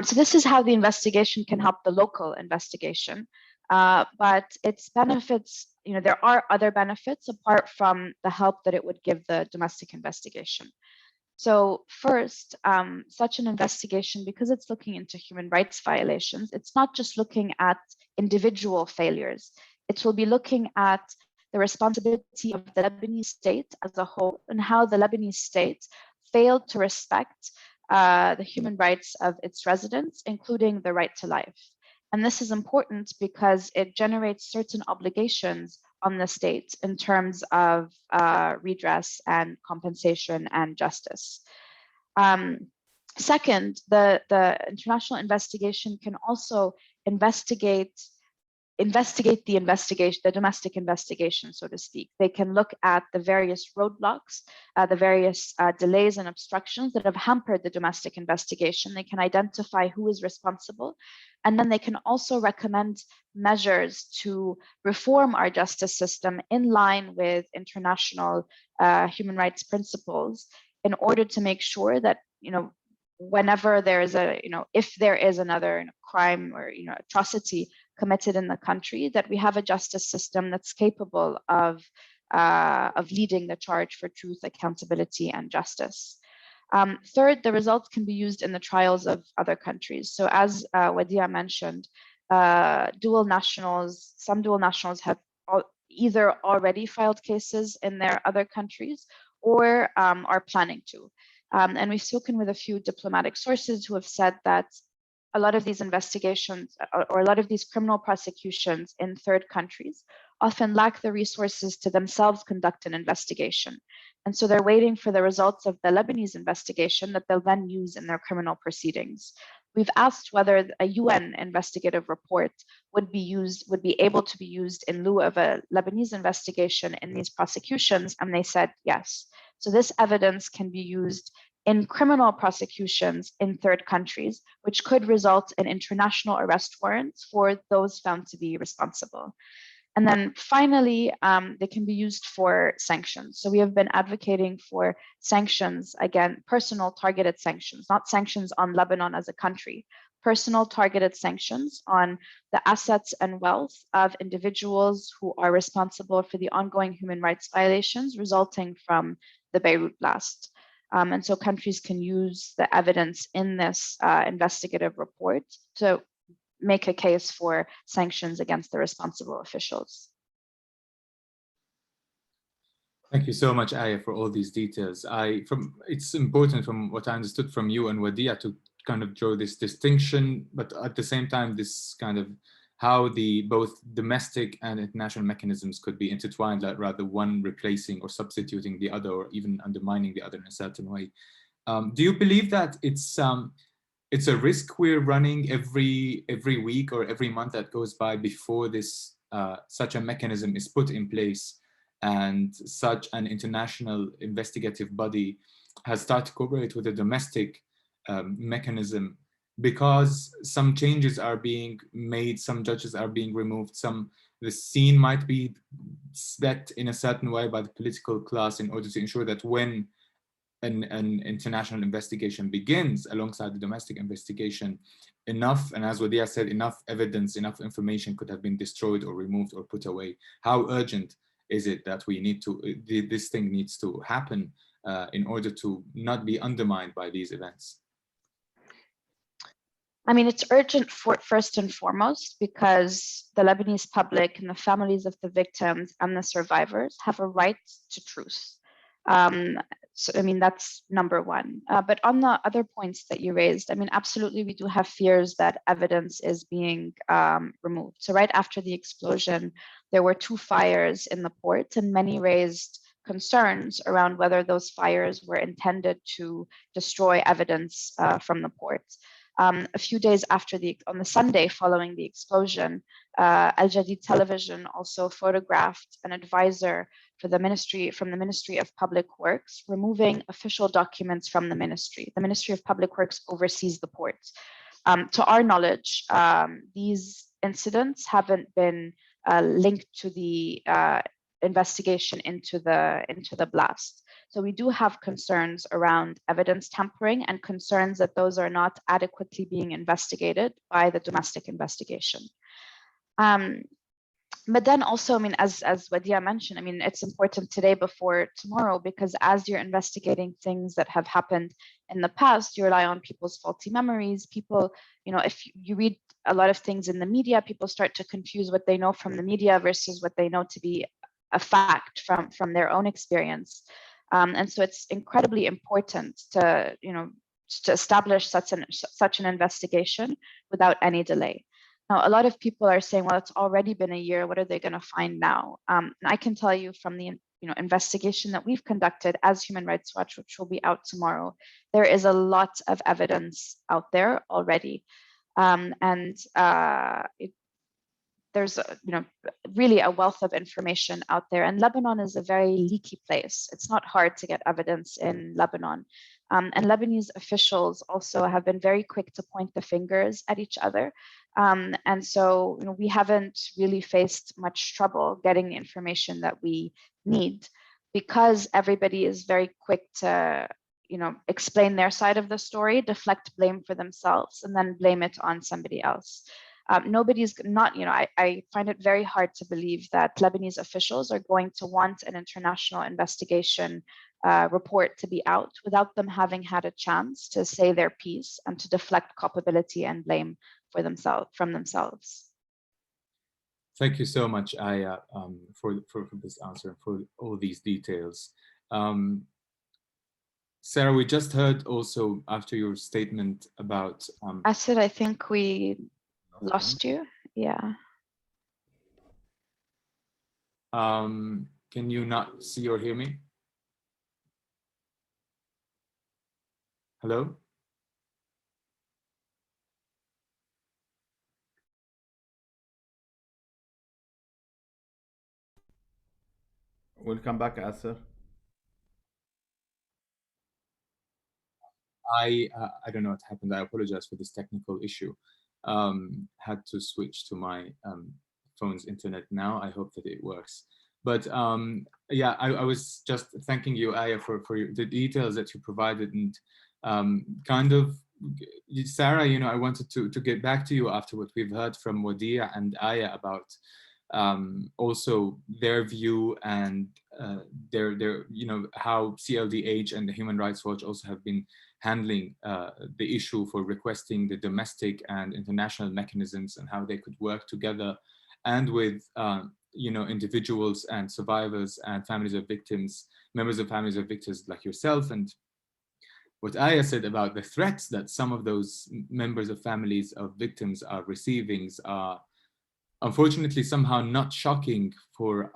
So this is how the investigation can help the local investigation. But its benefits, there are other benefits apart from the help that it would give the domestic investigation. So first, such an investigation, because it's looking into human rights violations, it's not just looking at individual failures. It will be looking at the responsibility of the Lebanese state as a whole and how the Lebanese state failed to respect the human rights of its residents, including the right to life. And this is important because it generates certain obligations on the state in terms of redress and compensation and justice. Second, the international investigation can also investigate the domestic investigation, so to speak. They can look at the various roadblocks, the various delays and obstructions that have hampered the domestic investigation. They can identify who is responsible, and then they can also recommend measures to reform our justice system in line with international human rights principles in order to make sure that, whenever there is if there is another crime or atrocity committed in the country, that we have a justice system that's capable of leading the charge for truth, accountability, and justice. Third, the results can be used in the trials of other countries. So as Wadih mentioned, some dual nationals have either already filed cases in their other countries or are planning to. And we've spoken with a few diplomatic sources who have said that a lot of these investigations or a lot of these criminal prosecutions in third countries often lack the resources to themselves conduct an investigation. And so they're waiting for the results of the Lebanese investigation that they'll then use in their criminal proceedings. We've asked whether a UN investigative report would be able to be used in lieu of a Lebanese investigation in these prosecutions, and they said yes. So this evidence can be used in criminal prosecutions in third countries, which could result in international arrest warrants for those found to be responsible. And then finally, they can be used for sanctions. So we have been advocating for sanctions, again, personal targeted sanctions, not sanctions on Lebanon as a country, personal targeted sanctions on the assets and wealth of individuals who are responsible for the ongoing human rights violations resulting from the Beirut blast. And so countries can use the evidence in this investigative report to make a case for sanctions against the responsible officials. Thank you so much, Aya, for all these details. It's important from what I understood from you and Wadih to kind of draw this distinction, but at the same time, this kind of how the both domestic and international mechanisms could be intertwined, like rather one replacing or substituting the other, or even undermining the other in a certain way. Do you believe that it's a risk we're running every week or every month that goes by before this such a mechanism is put in place and such an international investigative body has started to cooperate with a domestic mechanism, because some changes are being made, some judges are being removed, the scene might be set in a certain way by the political class in order to ensure that when an international investigation begins alongside the domestic investigation, enough, and as Wadih said, enough evidence, enough information could have been destroyed or removed or put away. How urgent is it that we need to, this thing needs to happen in order to not be undermined by these events? I mean, it's urgent first and foremost because the Lebanese public and the families of the victims and the survivors have a right to truth. So, I mean, that's number one. But on the other points that you raised, I mean, absolutely, we do have fears that evidence is being removed. So right after the explosion, there were 2 fires in the port, and many raised concerns around whether those fires were intended to destroy evidence from the port. A few days after on the Sunday following the explosion, Al Jadid television also photographed an advisor from the Ministry of Public Works removing official documents from the ministry. The Ministry of Public Works oversees the port. To our knowledge, these incidents haven't been linked to the investigation into the blast. So we do have concerns around evidence tampering and concerns that those are not adequately being investigated by the domestic investigation. But then also, I mean, as Wadih mentioned, I mean, it's important today before tomorrow, because as you're investigating things that have happened in the past, you rely on people's faulty memories. People, you know, if you read a lot of things in the media, people start to confuse what they know from the media versus what they know to be a fact from their own experience. And so it's incredibly important to, you know, to establish such an investigation without any delay. Now, a lot of people are saying, well, it's already been a year. What are they going to find now? And I can tell you from the investigation that we've conducted as Human Rights Watch, which will be out tomorrow, there is a lot of evidence out there already. There's really a wealth of information out there, and Lebanon is a very leaky place. It's not hard to get evidence in Lebanon, and Lebanese officials also have been very quick to point the fingers at each other, and so we haven't really faced much trouble getting the information that we need, because everybody is very quick to explain their side of the story, deflect blame for themselves, and then blame it on somebody else. Nobody's not, I find it very hard to believe that Lebanese officials are going to want an international investigation report to be out without them having had a chance to say their piece and to deflect culpability and blame for from themselves. Thank you so much, Aya, for this answer, for all these details. Sarah, we just heard also after your statement about... Asad, I think we lost you. Yeah. Can you not see or hear me? Hello? We'll come back, Asser. I don't know what happened. I apologize for this technical issue. Had to switch to my phone's internet now. I hope that it works. But yeah, I was just thanking you, Aya, for the details that you provided, and kind of, Sarah, I wanted to get back to you after what we've heard from Wadih and Aya about also their view and their how CLDH and the Human Rights Watch also have been handling the issue for requesting the domestic and international mechanisms and how they could work together, and with individuals and survivors and families of victims, members of families of victims like yourself. And what Aya said about the threats that some of those members of families of victims are receiving are unfortunately somehow not shocking for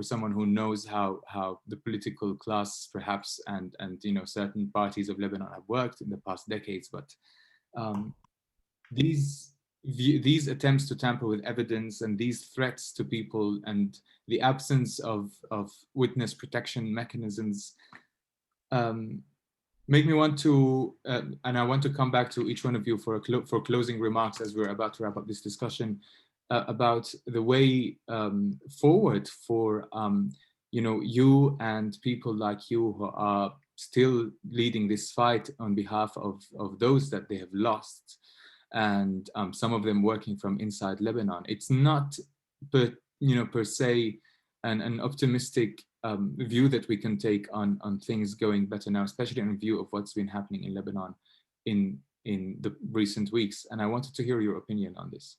someone who knows how the political class perhaps and certain parties of Lebanon have worked in the past decades. But these attempts to tamper with evidence and these threats to people and the absence of witness protection mechanisms make me want to, and I want to come back to each one of you for closing remarks as we're about to wrap up this discussion about the way forward for you and people like you who are still leading this fight on behalf of those that they have lost, and some of them working from inside Lebanon. It's not per se an optimistic view that we can take on things going better now, especially in view of what's been happening in Lebanon in the recent weeks. And I wanted to hear your opinion on this.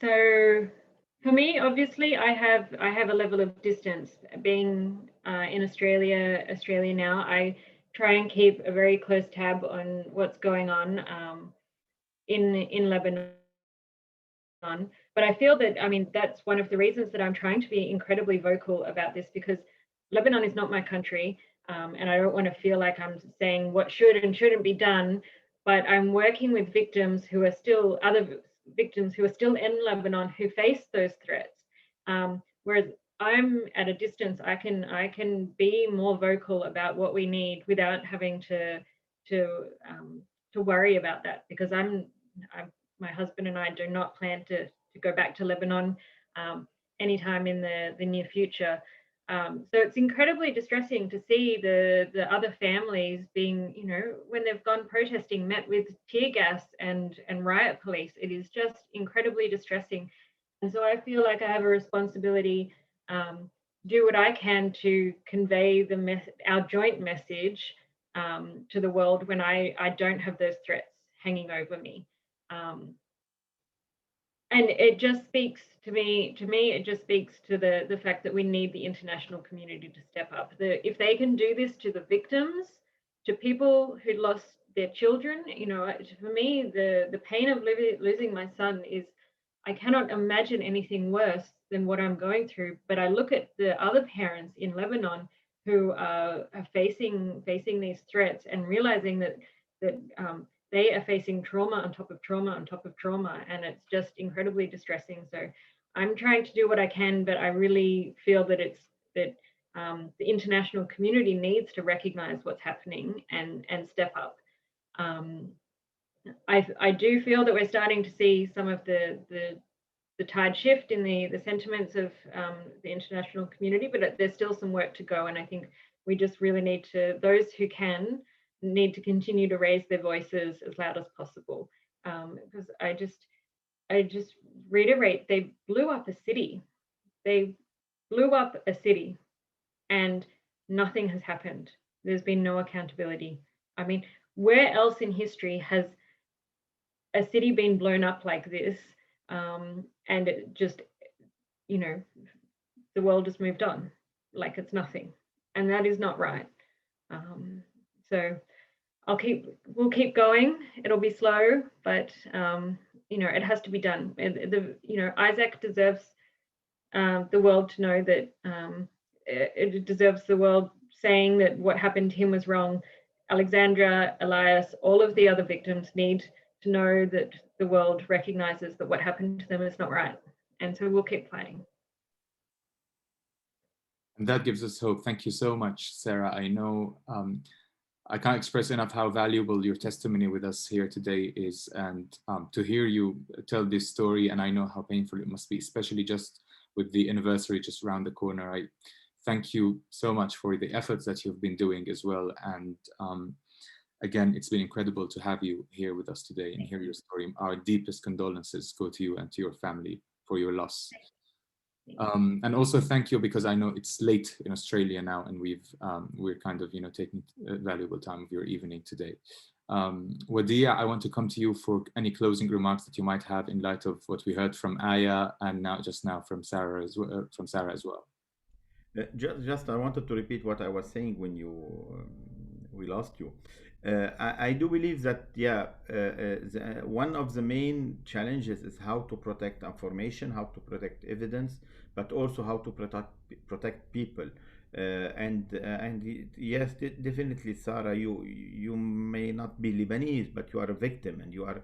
So for me, obviously, I have a level of distance. Being in Australia now, I try and keep a very close tab on what's going on in Lebanon. But I feel that, I mean, that's one of the reasons that I'm trying to be incredibly vocal about this, because Lebanon is not my country, and I don't want to feel like I'm saying what should and shouldn't be done. But I'm working with victims who are still in Lebanon who face those threats. Whereas I'm at a distance, I can be more vocal about what we need without having to worry about that, because my husband and I do not plan to go back to Lebanon anytime in the near future. So it's incredibly distressing to see the other families being, when they've gone protesting, met with tear gas and riot police. It is just incredibly distressing. And so I feel like I have a responsibility, do what I can to convey our joint message to the world when I don't have those threats hanging over me. And it just speaks to me, it just speaks to the fact that we need the international community to step up. If they can do this to the victims, to people who lost their children, for me, the pain of losing my son is, I cannot imagine anything worse than what I'm going through. But I look at the other parents in Lebanon who are facing these threats and realizing that they are facing trauma on top of trauma on top of trauma, and it's just incredibly distressing. So I'm trying to do what I can, but I really feel that the international community needs to recognize what's happening and step up. I do feel that we're starting to see some of the tide shift in the sentiments of the international community, but there's still some work to go. And I think we just really need to, those who need to continue to raise their voices as loud as possible. Because I just reiterate, they blew up a city. They blew up a city and nothing has happened. There's been no accountability. I mean, where else in history has a city been blown up like this? And it just, the world just moved on like it's nothing. And that is not right. So we'll keep going. It'll be slow, but it has to be done. Isaac deserves the world to know that it deserves the world saying that what happened to him was wrong. Alexandra, Elias, all of the other victims need to know that the world recognizes that what happened to them is not right. And so we'll keep fighting. And that gives us hope. Thank you so much, Sarah. I know I can't express enough how valuable your testimony with us here today is, and to hear you tell this story, and I know how painful it must be, especially just with the anniversary just around the corner. I thank you so much for the efforts that you've been doing as well. And again, it's been incredible to have you here with us today and hear your story. Our deepest condolences go to you and to your family for your loss. And also thank you, because I know it's late in Australia now, and we're kind of taking a valuable time of your evening today. Wadih, I want to come to you for any closing remarks that you might have in light of what we heard from Aya and just now from Sarah as well. Just I wanted to repeat what I was saying when we lost you. I do believe that one of the main challenges is how to protect information, how to protect evidence, but also how to protect people. And yes, definitely, Sarah, you may not be Lebanese, but you are a victim, and you are,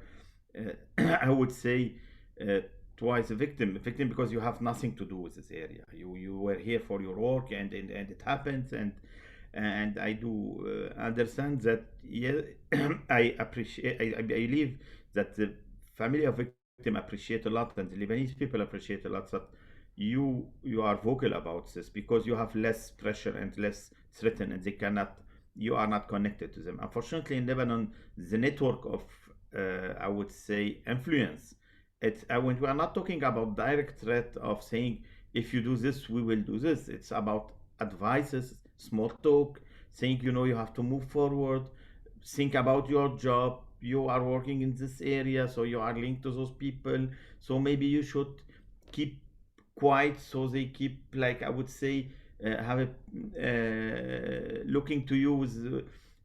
I would say, twice a victim because you have nothing to do with this area. You were here for your work, and it happens, and I do understand that. Yeah, I appreciate. I believe that the family of victim appreciate a lot, and the Lebanese people appreciate a lot that you are vocal about this, because you have less pressure and less threat, and they cannot. You are not connected to them. Unfortunately, in Lebanon, the network of I would say influence. It's when we are not talking about direct threat of saying, if you do this, we will do this. It's about advices, small talk, saying, you have to move forward, think about your job. You are working in this area, so you are linked to those people. So maybe you should keep quiet, so they keep, like I would say, have a looking to you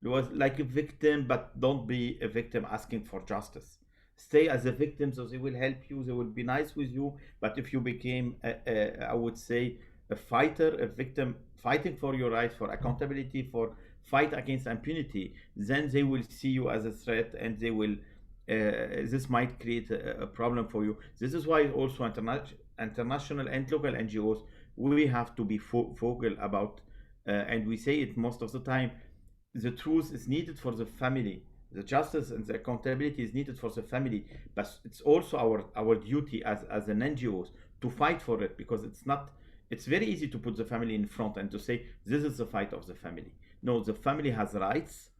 was like a victim, but don't be a victim asking for justice. Stay as a victim, so they will help you, they will be nice with you. But if you became I would say a fighter, a victim fighting for your rights, for accountability, for fight against impunity, then they will see you as a threat, and they will this might create a problem for you. This is why also international and local NGOs, we have to be vocal about, and we say it most of the time, the truth is needed for the family. The justice and the accountability is needed for the family, but it's also our duty as an NGOs to fight for it, because it's very easy to put the family in front and to say, this is the fight of the family. No, the family has rights,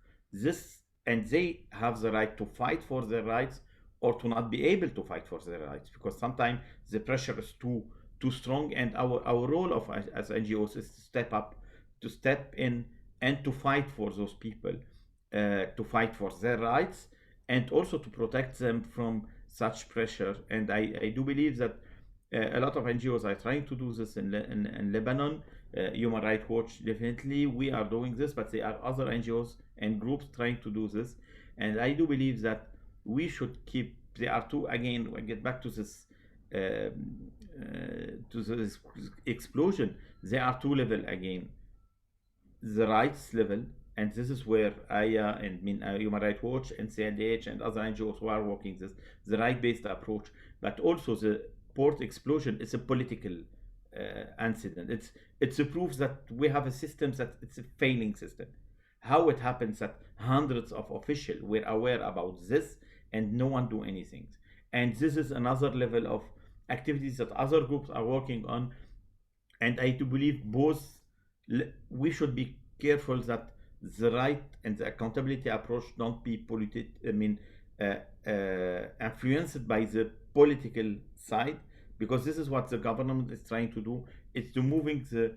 and they have the right to fight for their rights, or to not be able to fight for their rights, because sometimes the pressure is too strong, and our role as NGOs is to step up, to step in, and to fight for those people, to fight for their rights, and also to protect them from such pressure. And I do believe that a lot of NGOs are trying to do this in Lebanon. Human Rights Watch, definitely, we are doing this, but there are other NGOs and groups trying to do this. And I do believe that we should keep, there are two, again, we get back to this explosion. There are two levels again. The rights level, and this is where Aya and Human Rights Watch and CNDH and other NGOs who are working this, the right-based approach. But also the port explosion is a political incident. It's a proof that we have a system that it's a failing system. How it happens that hundreds of officials were aware about this and no one do anything. And this is another level of activities that other groups are working on. And I do believe both, we should be careful that the right and the accountability approach don't be influenced by the political side, because this is what the government is trying to do. It's to moving the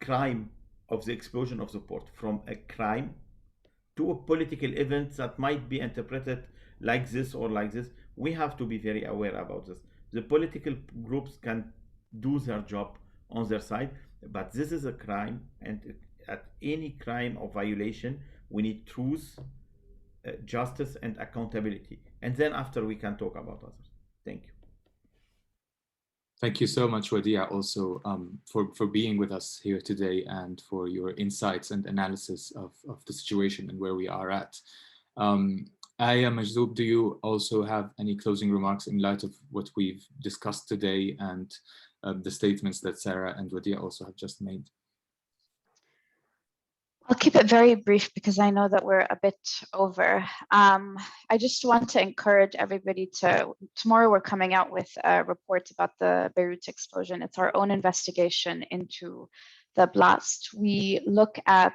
crime of the explosion of the port from a crime to a political event that might be interpreted like this or like this. We have to be very aware about this. The political groups can do their job on their side, but this is a crime, and at any crime or violation, we need truth, justice, and accountability. And then after, we can talk about others. Thank you. Thank you so much, Wadih, also for being with us here today, and for your insights and analysis of the situation and where we are at. Aya Majzoub, do you also have any closing remarks in light of what we've discussed today and the statements that Sarah and Wadih also have just made? I'll keep it very brief because I know that we're a bit over. I just want to encourage everybody tomorrow we're coming out with a report about the Beirut explosion. It's our own investigation into the blast. We look at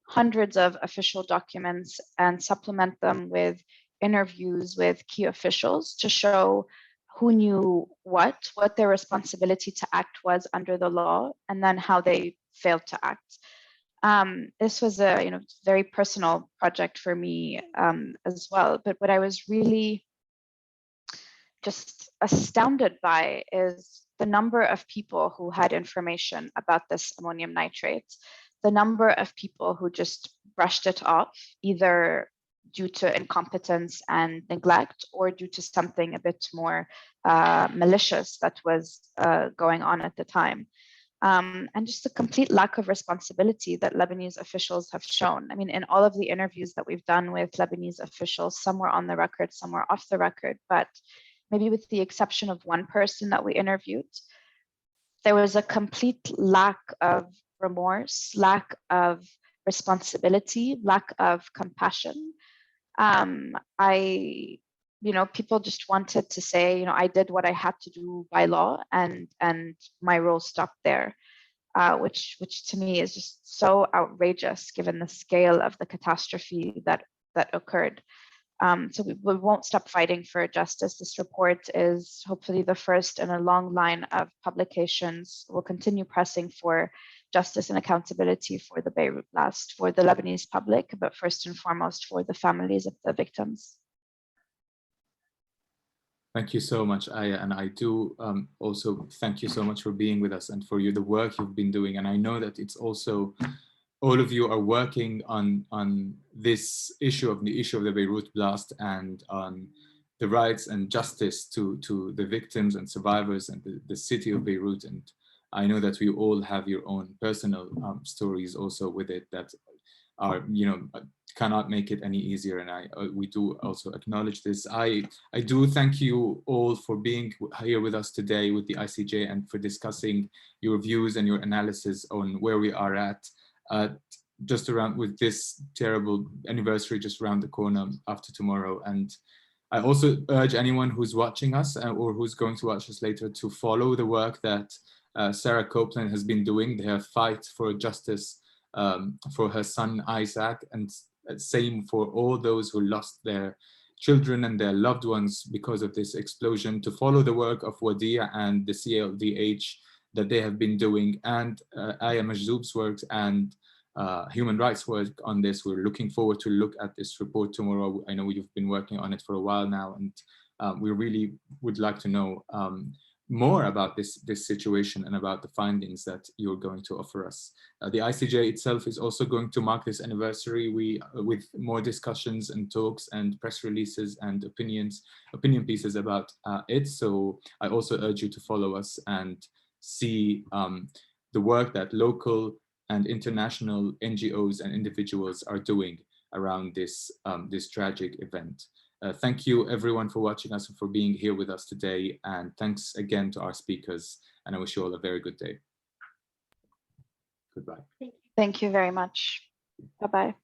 hundreds of official documents and supplement them with interviews with key officials to show who knew what their responsibility to act was under the law, and then how they failed to act. This was a very personal project for me as well. But what I was really just astounded by is the number of people who had information about this ammonium nitrate, the number of people who just brushed it off, either due to incompetence and neglect, or due to something a bit more malicious that was going on at the time. And just a complete lack of responsibility that Lebanese officials have shown. I mean, in all of the interviews that we've done with Lebanese officials, some were on the record, some were off the record, but maybe with the exception of one person that we interviewed, there was a complete lack of remorse, lack of responsibility, lack of compassion. People just wanted to say, I did what I had to do by law, and my role stopped there, which to me is just so outrageous given the scale of the catastrophe that occurred. So we won't stop fighting for justice. This report is hopefully the first in a long line of publications. We'll continue pressing for justice and accountability for the Beirut blast, for the Lebanese public, but first and foremost for the families of the victims. Thank you so much, Aya. And I do also thank you so much for being with us and for the work you've been doing. And I know that it's also, all of you are working on this issue of the Beirut blast and on the rights and justice to the victims and survivors and the city of Beirut. And I know that we all have your own personal stories also with it that are, cannot make it any easier. And we do also acknowledge this. I do thank you all for being here with us today with the ICJ and for discussing your views and your analysis on where we are at. Just around with this terrible anniversary just around the corner after tomorrow. And I also urge anyone who's watching us or who's going to watch us later to follow the work that Sarah Copland has been doing, their fight for justice for her son Isaac, and same for all those who lost their children and their loved ones because of this explosion, to follow the work of Wadih and the CLDH that they have been doing, and Aya Majzoub's work and human rights work on this. We're looking forward to look at this report tomorrow. I know you've been working on it for a while now, and we really would like to know more about this situation and about the findings that you're going to offer us. The ICJ itself is also going to mark this anniversary with more discussions and talks and press releases and opinion pieces about it. So I also urge you to follow us and see the work that local and international NGOs and individuals are doing around this tragic event. Thank you everyone for watching us and for being here with us today. And thanks again to our speakers. And I wish you all a very good day. Goodbye. Thank you very much. Bye-bye.